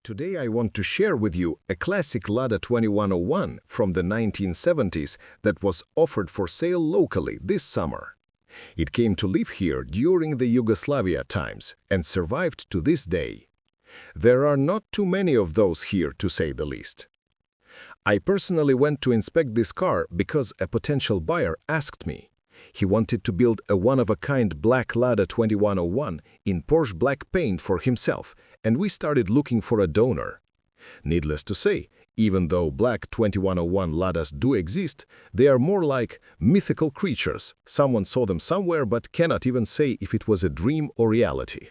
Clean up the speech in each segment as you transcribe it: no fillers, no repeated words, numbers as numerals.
Today I want to share with you a classic Lada 2101 from the 1970s that was offered for sale locally this summer. It came to live here during the Yugoslavia times and survived to this day. There are not too many of those here, to say the least. I personally went to inspect this car because a potential buyer asked me. He wanted to build a one-of-a-kind black Lada 2101 in Porsche black paint for himself, and we started looking for a donor. Needless to say, even though black 2101 Ladas do exist, they are more like mythical creatures. Someone saw them somewhere but cannot even say if it was a dream or reality.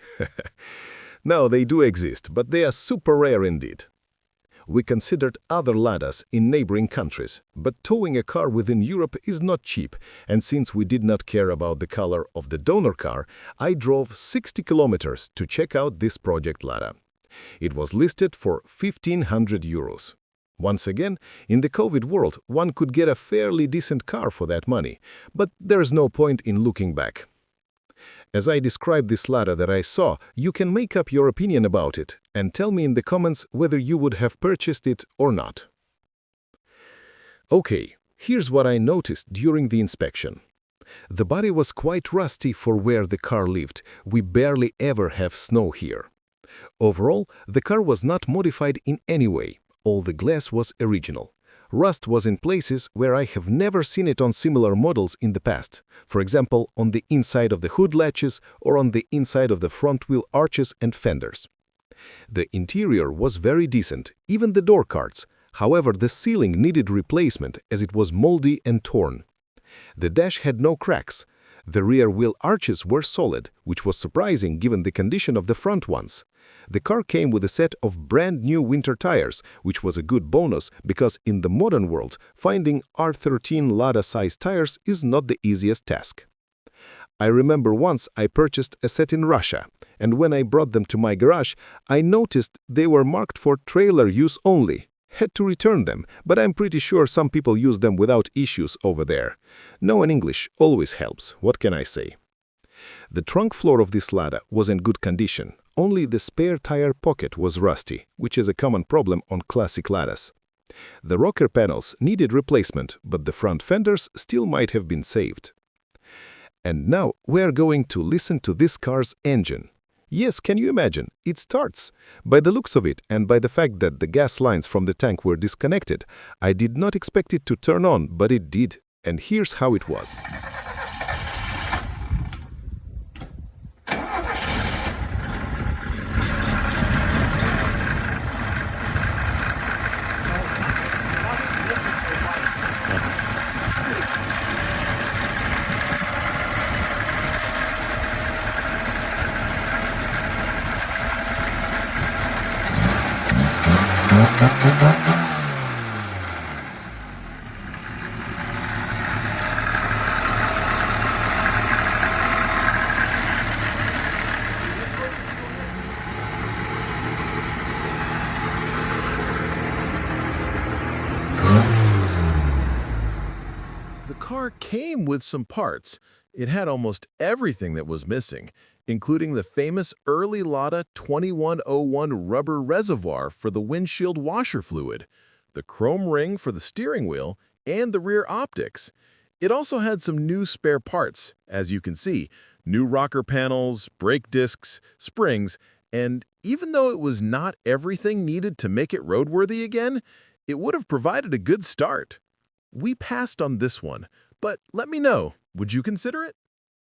No, they do exist, but they are super rare indeed. We considered other Ladas in neighboring countries, but towing a car within Europe is not cheap, and since we did not care about the color of the donor car, I drove 60 kilometers to check out this project Lada. It was listed for 1,500 euros. Once again, in the COVID world, one could get a fairly decent car for that money, but there's no point in looking back. As I describe this Lada that I saw, you can make up your opinion about it and tell me in the comments whether you would have purchased it or not. Okay, here's what I noticed during the inspection. The body was quite rusty for where the car lived. We barely ever have snow here. Overall, the car was not modified in any way. All the glass was original. Rust was in places where I have never seen it on similar models in the past, for example on the inside of the hood latches or on the inside of the front wheel arches and fenders. The interior was very decent, even the door cards. However, the ceiling needed replacement as it was moldy and torn. The dash had no cracks. The rear wheel arches were solid, which was surprising given the condition of the front ones. The car came with a set of brand new winter tires, which was a good bonus because in the modern world, finding R13 Lada-size tires is not the easiest task. I remember once I purchased a set in Russia, and when I brought them to my garage, I noticed they were marked for trailer use only. Had to return them, but I'm pretty sure some people use them without issues over there. Knowing English always helps, what can I say? The trunk floor of this Lada was in good condition. Only the spare tire pocket was rusty, which is a common problem on classic Ladas. The rocker panels needed replacement, but the front fenders still might have been saved. And now we're going to listen to this car's engine. Yes, can you imagine? It starts. By the looks of it and by the fact that the gas lines from the tank were disconnected, I did not expect it to turn on, but it did. And here's how it was. The car came with some parts. It had almost everything that was missing, including the famous early Lada 2101 rubber reservoir for the windshield washer fluid, the chrome ring for the steering wheel, and the rear optics. It also had some new spare parts, as you can see, new rocker panels, brake discs, springs, and even though it was not everything needed to make it roadworthy again, it would have provided a good start. We passed on this one, but let me know, would you consider it?